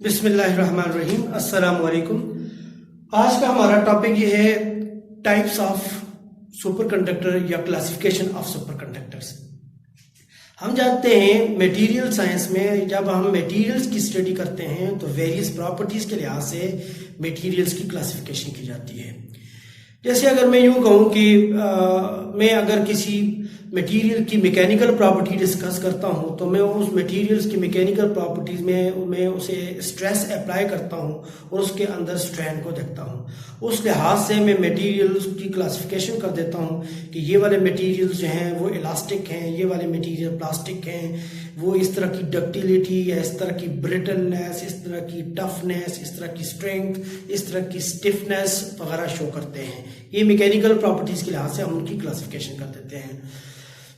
बिस्मिल्लाहिर्रहमानिर्रहीम। अस्सलाम वालेकुम। आज का हमारा टॉपिक ये है टाइप्स ऑफ सुपर कंडक्टर या क्लासिफिकेशन ऑफ सुपर कंडक्टर्स। हम जानते हैं मटेरियल साइंस में जब हम मटेरियल्स की स्टडी करते हैं तो वेरियस प्रॉपर्टीज के लिहाज से मटेरियल्स की क्लासिफिकेशन की जाती है। जैसे अगर मैं यूं कहूं कि मैं अगर किसी मटेरियल की मैकेनिकल प्रॉपर्टी डिस्कस करता हूं तो मैं उस मटेरियल्स की मैकेनिकल प्रॉपर्टीज में मैं उसे स्ट्रेस अप्लाई करता हूं और उसके अंदर स्ट्रेन को देखता हूं। उस लिहाज से मैं मटेरियल्स की क्लासिफिकेशन कर देता हूं कि ये वाले मटेरियल्स जो हैं वो इलास्टिक हैं, ये वाले मटेरियल प्लास्टिक हैं, वो इस तरह की डक्टिलिटी या इस तरह की ब्रिटलनेस, इस तरह की टफनेस, इस तरह की स्ट्रेंथ, इस तरह की स्टिफनेस वगैरह शो करते हैं। ये मैकेनिकल प्रॉपर्टीज के लिहाज से हम उनकी क्लासिफिकेशन कर देते हैं।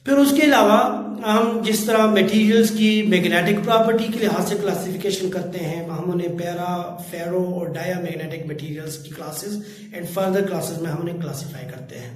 फिर उसके अलावा हम जिस तरह मटेरियल्स की मैग्नेटिक प्रॉपर्टी के लिहाज से क्लासिफिकेशन करते हैं, हम उन्हें पैरा, फेरो और डाया मैग्नेटिक मटेरियल्स की क्लासेस एंड फर्दर क्लासेस में हम उन्हें क्लासिफाई करते हैं।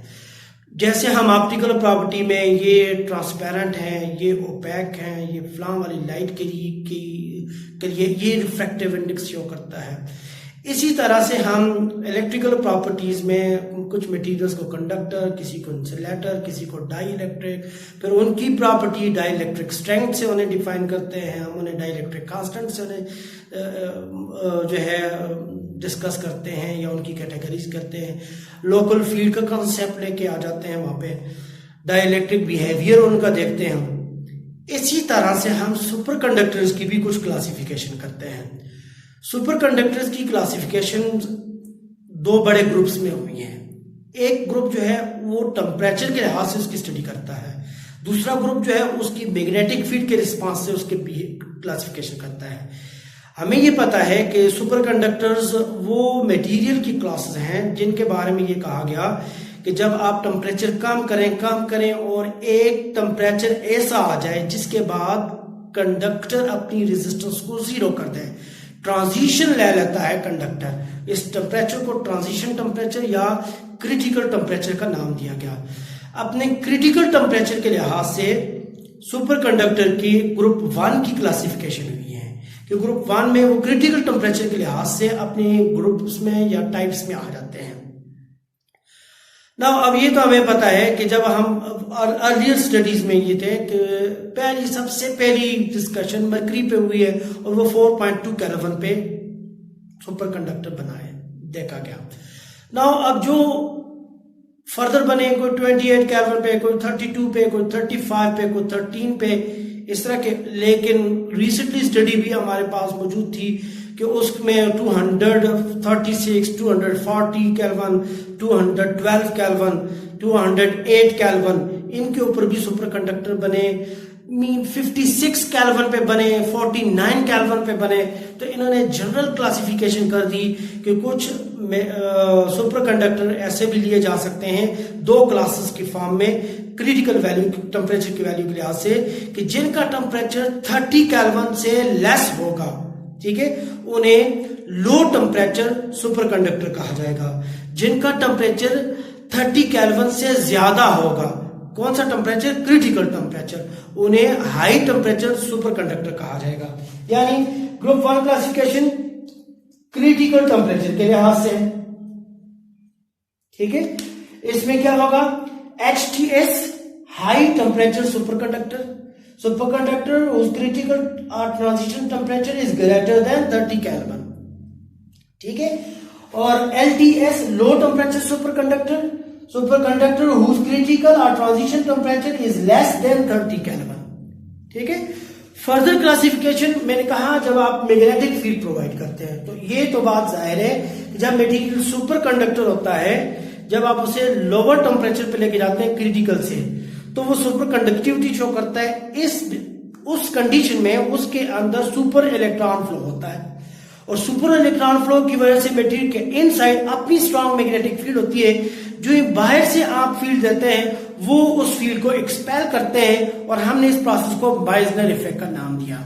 जैसे हम ऑप्टिकल प्रॉपर्टी में ये ट्रांसपेरेंट हैं, ये ओपैक हैं, ये फ्लाम वाली लाइट के लिए ये रिफ्रैक्टिव इंडेक्स शो करता है। इसी तरह से हम इलेक्ट्रिकल प्रॉपर्टीज में कुछ मटेरियल्स को कंडक्टर, किसी को इंसुलेटर, किसी को डाई इलेक्ट्रिक, फिर उनकी प्रॉपर्टी डाई इलेक्ट्रिक स्ट्रेंथ से उन्हें डिफाइन करते हैं, हम उन्हें डाई इलेक्ट्रिक कांस्टेंट से उन्हें जो है डिस्कस करते हैं या उनकी कैटेगरीज करते हैं। लोकल फील्ड का कंसेप्ट लेके आ जाते हैं, वहां पे डाई इलेक्ट्रिक बिहेवियर उनका देखते हैं हम। इसी तरह से हम सुपर कंडक्टर्स की भी कुछ क्लासिफिकेशन करते हैं। सुपर कंडक्टर्स की क्लासिफिकेशन दो बड़े ग्रुप्स में हुई है। एक ग्रुप जो है वो टेम्परेचर के लिहाज से उसकी स्टडी करता है, दूसरा ग्रुप जो है उसकी मैग्नेटिक फील्ड के रिस्पांस से उसके क्लासिफिकेशन करता है। हमें ये पता है कि सुपर कंडक्टर्स वो मटेरियल की क्लासेस हैं जिनके बारे में ये कहा गया कि जब आप टेम्परेचर कम करें और एक टेम्परेचर ऐसा आ जाए जिसके बाद कंडक्टर अपनी रेजिस्टेंस को जीरो कर दे, ट्रांजिशन ले लेता है कंडक्टर। इस टेम्परेचर को ट्रांजिशन टेम्परेचर या क्रिटिकल टेम्परेचर का नाम दिया गया। अपने क्रिटिकल टेम्परेचर के लिहाज से सुपर कंडक्टर की ग्रुप 1 की क्लासिफिकेशन हुई है कि ग्रुप 1 में वो क्रिटिकल टेम्परेचर के लिहाज से अपने ग्रुप्स में या टाइप्स में आ जाते हैं। ना अब ये तो हमें पता है कि जब हम अर्लियर स्टडीज में ये थे कि सबसे पहली डिस्कशन मरकरी पे हुई है और वो 4.2 केल्विन पे सुपर कंडक्टर बनाए देखा गया। ना अब जो फर्दर बने कोई 28 केल्विन पे, कोई 32 पे, कोई 35 पे, कोई 13 पे, इस तरह के। लेकिन रिसेंटली स्टडी भी हमारे पास मौजूद थी कि उसमें 236, 240 केल्विन, 212 केल्विन, 208 केल्विन, इनके ऊपर भी सुपर कंडक्टर बने। 56 केल्विन पे बने, 49 केल्विन पे बने। तो इन्होंने जनरल क्लासिफिकेशन कर दी कि कुछ सुपर कंडक्टर ऐसे भी लिए जा सकते हैं दो क्लासेस की फॉर्म में, क्रिटिकल वैल्यू टेम्परेचर की वैल्यू के लिहाज से, कि जिनका टेम्परेचर 30 केल्विन से लेस होगा, ठीक है, उन्हें लो टेम्परेचर सुपर कंडक्टर कहा जाएगा। जिनका टेम्परेचर 30 केल्विन से ज्यादा होगा, कौन सा टेम्परेचर? क्रिटिकल टेम्परेचर, उन्हें हाई टेम्परेचर सुपर कंडक्टर कहा जाएगा। यानी ग्रुप 1 क्लासिफिकेशन क्रिटिकल टेम्परेचर के लिहाज से, ठीक है। इसमें क्या होगा? HTS high temperature super conductor, superconductor whose critical transition temperature is greater than 30 Kelvin, ठीक है। और LTS low temperature superconductor, superconductor whose critical or transition temperature is less than 30 Kelvin, ठीक है। फर्दर क्लासिफिकेशन मैंने कहा जब आप मैग्नेटिक फील्ड प्रोवाइड करते हैं तो ये तो बात जाहिर है कि जब मटेरियल सुपर कंडक्टर होता है, जब आप उसे लोअर टेम्परेचर पे लेके जाते हैं क्रिटिकल से, तो वो सुपर कंडक्टिविटी शो करता है। उस कंडीशन में उसके अंदर सुपर इलेक्ट्रॉन फ्लो होता है और सुपर इलेक्ट्रॉन फ्लो की वजह से मटेरियल के इनसाइड अपनी स्ट्रॉन्ग मैग्नेटिक फील्ड होती है। जो बाहर से आप फील्ड देते हैं वो उस फील्ड को एक्सपेल करते हैं और हमने इस प्रोसेस को बायजनर इफेक्ट का नाम दिया।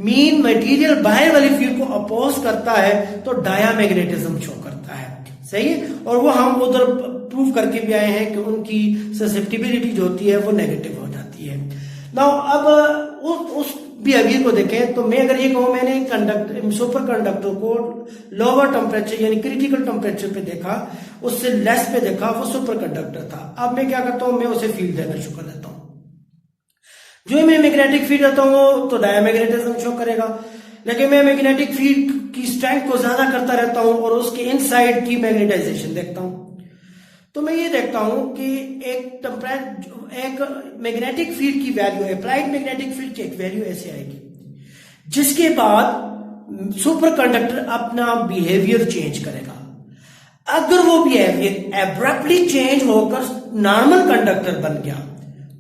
मीन मटेरियल बाहर वाली फील्ड को अपोज करता है तो डायामैग्नेटिज्म शो करता है, सही है। और वो हम उधर प्रूव करके भी आए हैं कि उनकी ससेप्टिबिलिटी जो होती है वो नेगेटिव हो जाती है। नाउ अब उस बिहेवियर को देखें तो मैं अगर ये कहूं मैंने सुपर कंडक्टर को लोअर टेम्परेचर यानी क्रिटिकल टेम्परेचर पे देखा, उससे लेस पे देखा, वो सुपर कंडक्टर था। अब मैं क्या करता हूं, मैं उसे फील्ड देना शुरू कर देता हूं। जो मैं मैग्नेटिक फील्ड देता हूं तो डायमैग्नेटिज्म शो करेगा, लेकिन मैं मैग्नेटिक फील्ड की स्ट्रेंथ को ज्यादा करता रहता हूं और उसके इनसाइड की मैग्नेटाइजेशन देखता हूं। तो मैं ये देखता हूं कि एक मैग्नेटिक फील्ड की वैल्यू, अप्लाइड मैग्नेटिक फील्ड की एक वैल्यू ऐसे आएगी, जिसके बाद सुपर कंडक्टर अपना बिहेवियर चेंज करेगा। अगर वो बिहेवियर एब्रप्टली चेंज होकर नॉर्मल कंडक्टर बन गया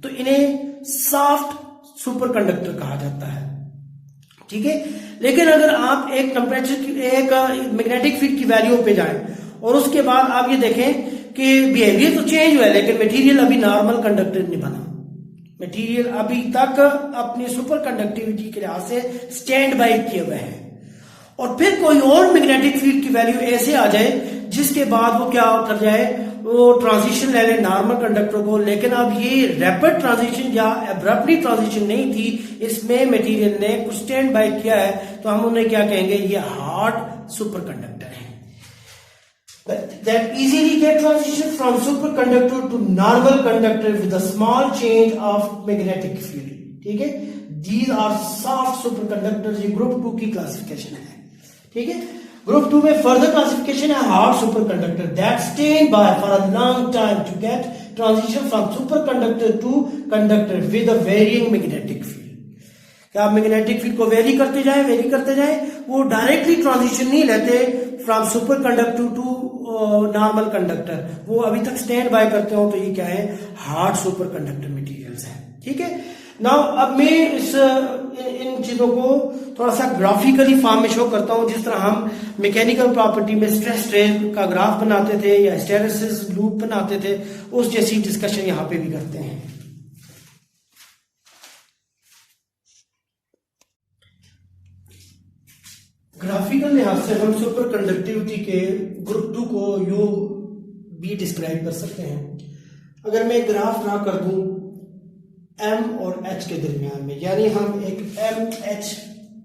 तो इन्हें सॉफ्ट सुपर कंडक्टर कहा जाता है, ठीक है। लेकिन अगर आप एक टेम्परेचर की, एक मैग्नेटिक फील्ड की वैल्यू पे जाएं और उसके बाद आप ये देखें कि बिहेवियर तो चेंज हुआ है लेकिन मटेरियल अभी नॉर्मल कंडक्टर नहीं बना, मटेरियल अभी तक अपनी सुपर कंडक्टिविटी के लिहाज से स्टैंड बाय किए हुए हैं, और फिर कोई और मैग्नेटिक फील्ड की वैल्यू ऐसे आ जाए जिसके बाद वो क्या कर जाए, वो ट्रांजिशन ले ले नॉर्मल कंडक्टर को। लेकिन अब ये रैपिड ट्रांजिशन या एब्रप्टली ट्रांजिशन नहीं थी, इसमें मटेरियल ने कुछ स्टैंड बाय किया है, तो हम उन्हें क्या कहेंगे, ये हार्ड सुपर कंडक्टर है। That easily get transition from superconductor to normal conductor with a small change of magnetic field, ठीक है। These are soft superconductors, ये ग्रुप 2 की क्लासिफिकेशन है, ठीक है। ग्रुप 2 में फर्दर क्लासिफिकेशन है hard superconductor that stand by for a long time to get transition from superconductor to conductor with a varying magnetic field। क्या आप मैग्नेटिक फील्ड को वेरी करते जाए, वो डायरेक्टली ट्रांजिशन नहीं लेते from super conductor to normal conductor, वो अभी तक स्टैंड बाय करते हो, तो ये क्या है, हार्ड सुपर कंडक्टर मटेरियल्स है, ठीक है। नाउ अब मैं इन चीजों को थोड़ा सा ग्राफिकली फॉर्म में शो करता हूं, जिस तरह हम मैकेनिकल प्रॉपर्टी में स्ट्रेस स्ट्रेन का ग्राफ बनाते थे या हिस्टैरिसीस लूप बनाते थे, उस जैसी डिस्कशन यहां पे भी करते हैं। ग्राफिकल लिहाज से हम सुपर कंडक्टिविटी के ग्रुप 2 को यू भी डिस्क्राइब कर सकते हैं। अगर मैं ग्राफ ड्रा कर दूं M और H के दरमियान में, यानी हम एक MH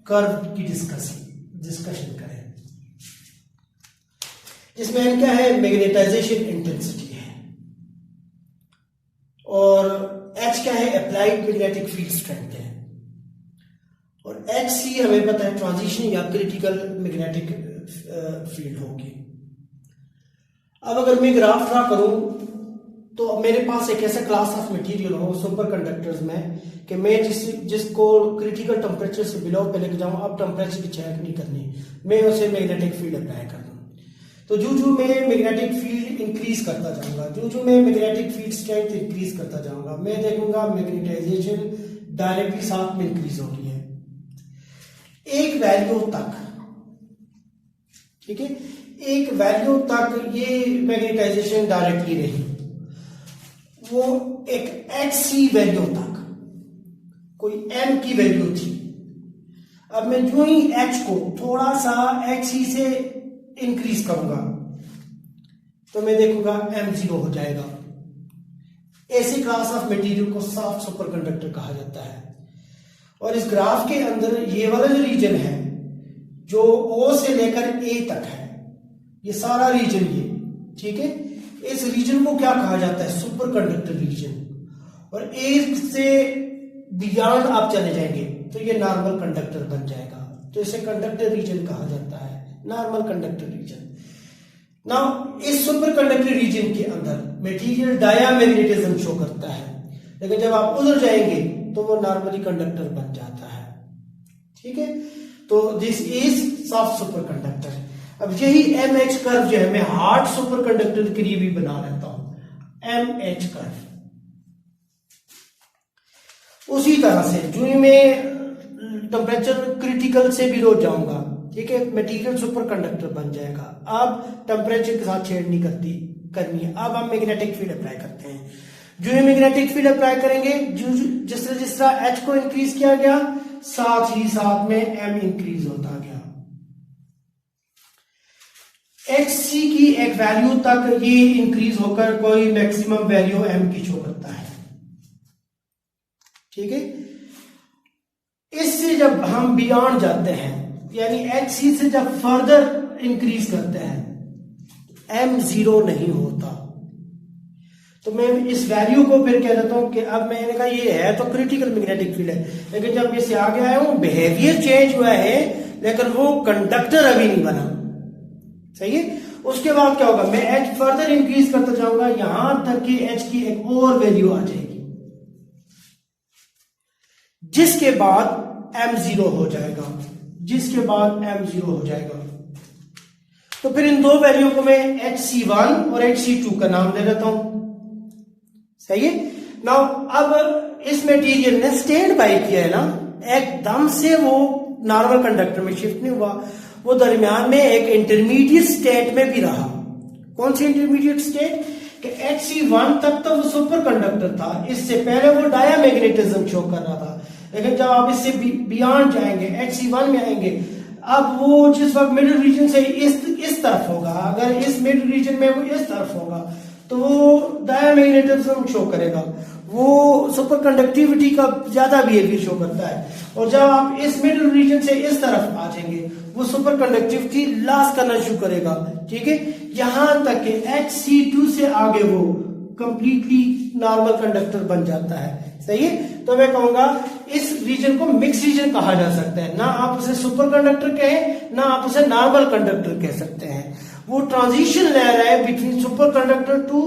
कर्व की डिस्कशन करें, जिसमें M क्या है, मैग्नेटाइजेशन इंटेंसिटी है, और H क्या है, अप्लाइड मैग्नेटिक फील्ड स्ट्रेंथ है, और HC हमें पता है ट्रांजिशन या क्रिटिकल मैग्नेटिक फील्ड होगी। अब अगर मैं ग्राफ ड्रा करूं तो मेरे पास एक ऐसा क्लास ऑफ मटेरियल हो सुपर कंडक्टर्स में कि मैं जिसको क्रिटिकल टेम्परेचर से बिलो पे लेके जाऊं, अब टेम्परेचर की चेक नहीं करनी, मैं उसे मैग्नेटिक फील्ड अप्लाई कर दूं, तो जो मैं मैग्नेटिक फील्ड इंक्रीज करता जाऊंगा, जो मैं मैग्नेटिक फील्ड स्ट्रेंथ इंक्रीज करता जाऊंगा, मैं देखूंगा मैग्नेटाइजेशन डायरेक्टली साथ में इंक्रीज हो रही है एक वैल्यू तक, ठीक है। एक वैल्यू तक ये मैग्नेटाइजेशन डायरेक्टली रही, वो एक HC वैल्यू तक कोई M की वैल्यू थी। अब मैं जो ही H को थोड़ा सा HC से इंक्रीज करूंगा तो मैं देखूंगा M0 हो जाएगा। ऐसी क्लास ऑफ मटेरियल को सॉफ्ट सुपरकंडक्टर कहा जाता है। और इस ग्राफ के अंदर ये वाला जो रीजन है जो O से लेकर A तक है, ये सारा रीजन ये, ठीक है, इस रीजन को क्या कहा जाता है, सुपर कंडक्टर रीजन। और A से बियॉन्ड आप चले जाएंगे तो ये नॉर्मल कंडक्टर बन जाएगा, तो इसे कंडक्टर रीजन कहा जाता है, नॉर्मल कंडक्टर रीजन। नाउ इस सुपर कंडक्टर रीजन के अंदर मटेरियल डायामैग्नेटिज्म शो करता है, लेकिन जब आप उधर जाएंगे तो वो नॉर्मली कंडक्टर बन जाता है, ठीक है। तो this is soft super conductor. अब यही MH कर्व जो है मैं हार्ड सुपर कंडक्टर के लिए भी बना लेता हूं, MH कर्व। उसी तरह से जो मैं टेम्परेचर क्रिटिकल से भी रोज जाऊंगा, ठीक है, मटेरियल सुपर कंडक्टर बन जाएगा। अब टेम्परेचर के साथ छेड़ नहीं करनी है। अब हम मैग्नेटिक फील्ड अप्लाई करते हैं। जो ये मैग्नेटिक फील्ड अप्लाई करेंगे, जिस तरह H को इंक्रीज किया गया, साथ ही साथ में M इंक्रीज होता गया। HC की एक वैल्यू तक ये इंक्रीज होकर कोई मैक्सिमम वैल्यू M की शो करता है, ठीक है। इससे जब हम बियॉन्ड जाते हैं, यानी HC से जब फर्दर इंक्रीज करते हैं, M 0 नहीं होता। तो मैं इस वैल्यू को फिर कह देता हूं कि अब मैंने कहा ये है तो क्रिटिकल मैग्नेटिक फील्ड है, लेकिन जब इससे आगे आया हूं बिहेवियर चेंज हुआ है, लेकिन वो कंडक्टर अभी नहीं बना। सही है। उसके बाद क्या होगा, मैं H फर्दर इंक्रीज करता जाऊंगा यहां तक कि H की एक और वैल्यू आ जाएगी, जिसके बाद M 0 हो जाएगा, जिसके बाद M 0 हो जाएगा। तो फिर इन दो वैल्यू को मैं HC1 और HC2 का नाम दे देता हूं। सही है। नाउ अब इस मटेरियल ने स्टैंड बाय किया है ना, एकदम से वो नॉर्मल कंडक्टर में शिफ्ट नहीं हुआ, वो दरमियान में एक इंटरमीडिएट स्टेट में भी रहा। कौन सी इंटरमीडिएट स्टेट, कि HC1 तक तो वो सुपर कंडक्टर था, इससे पहले वो डायामैग्नेटिज्म शो कर रहा था, लेकिन जब आप इससे बियॉन्ड जाएंगे, HC1 में आएंगे, अब वो जिस वक्त मिडिल रीजन से इस तरफ होगा, अगर इस मिडिल रीजन में वो इस तरफ होगा तो वो डायामैग्नेटिज्म शो करेगा, वो सुपर कंडक्टिविटी का ज्यादा बिहेवियर शो करता है। और जब आप इस मिडिल रीजन से इस तरफ आ जाएंगे, वो सुपर कंडक्टिविटी लॉस करना शुरू करेगा। ठीक है, यहां तक कि HC2 से आगे वो कंप्लीटली नॉर्मल कंडक्टर बन जाता है। सही है। तो मैं कहूंगा इस रीजन को मिक्स रीजन कहा जा सकता है, ना आप उसे सुपर कंडक्टर कहें, ना आप उसे नॉर्मल कंडक्टर कह सकते हैं। वो ट्रांजिशन ले रहा है between super conductor to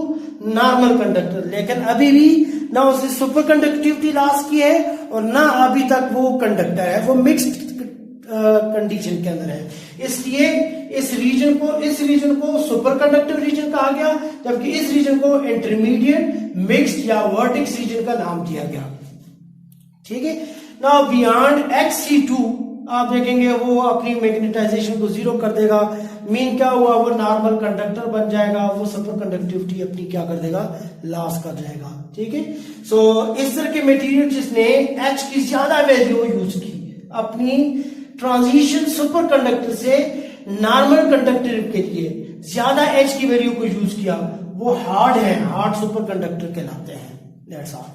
normal conductor, लेकिन अभी भी ना उसने सुपर कंडक्टिविटी लॉस की है और ना अभी तक वो कंडक्टर है, वो मिक्स्ड कंडीशन के अंदर है। इसलिए इस रीजन को सुपर कंडक्टिव रीजन कहा गया, जबकि इस रीजन को इंटरमीडिएट मिक्स्ड या वर्टेक्स रीजन का नाम दिया गया। ठीक है। नाउ बियॉन्ड HC2 आप देखेंगे वो अपनी मैग्नेटाइजेशन को जीरो कर देगा। मीन क्या हुआ, वो नॉर्मल कंडक्टर बन जाएगा, वो सुपर कंडक्टिविटी अपनी क्या कर देगा, लॉस कर जाएगा। ठीक है। सो इस तरह के मटेरियल जिसने H की ज्यादा वैल्यू यूज की अपनी ट्रांजिशन सुपर कंडक्टर से नॉर्मल कंडक्टर के लिए ज्यादा H की वैल्यू को यूज किया, वो हार्ड है, हार्ड सुपर कंडक्टर कहलाते हैं। That's all.